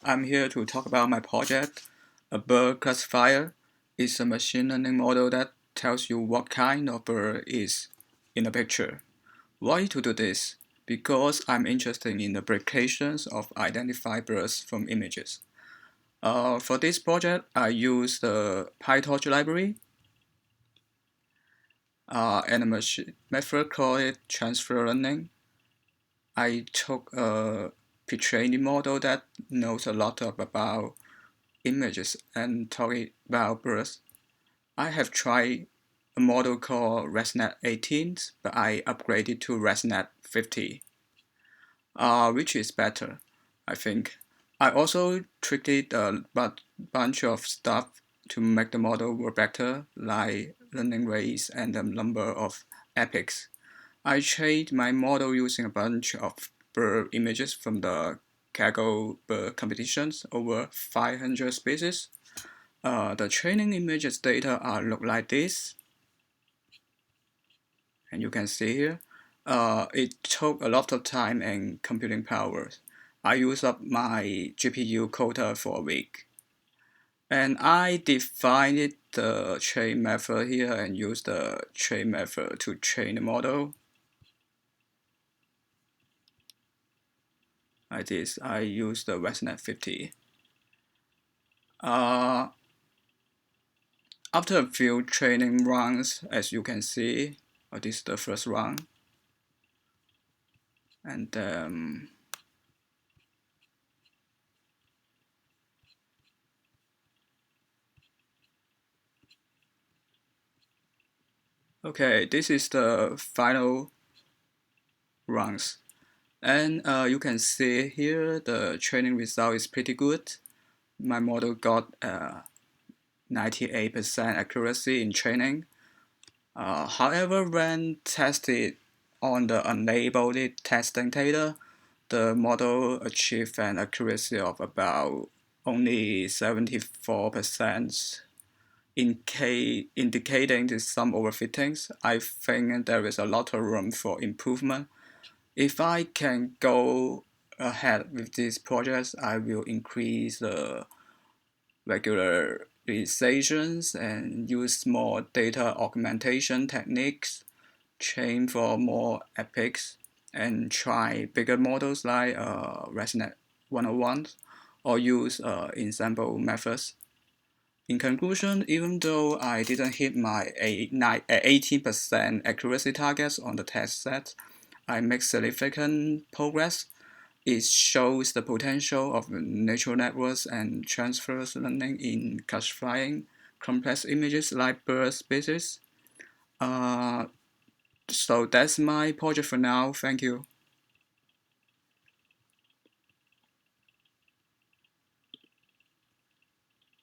I'm here to talk about my project. A bird classifier is a machine learning model that tells you what kind of bird is in a picture. Why to do this? Because I'm interested in the applications of identify birds from images. For this project, I use the PyTorch library and a machine method called transfer learning. I took a pre-training model that knows a lot about images and talking about birds. I have tried a model called ResNet 18, but I upgraded to ResNet 50, which is better, I think. I also tweaked a bunch of stuff to make the model work better, like learning rates and the number of epochs. I trained my model using a bunch of bird images from the Kaggle bird competitions, over 500 species. The training images data look like this, and you can see here. It took a lot of time and computing power. I used up my GPU quota for a week. And I defined the train method here and used the train method to train the model. Like this, I use the ResNet 50. After a few training runs, as you can see, this is the first run. And okay, this is the final runs. And you can see here the training result is pretty good. My model got 98% accuracy in training. However, when tested on the unlabeled testing data, the model achieved an accuracy of about only 74%, indicating some overfittings. I think there is a lot of room for improvement. If I can go ahead with these projects, I will increase the regularizations and use more data augmentation techniques, train for more epics, and try bigger models like ResNet 101 or use ensemble methods. In conclusion, even though I didn't hit my 18% accuracy targets on the test set, I make significant progress. It shows the potential of neural networks and transfer learning in classifying complex images like bird species. So that's my project for now. Thank you.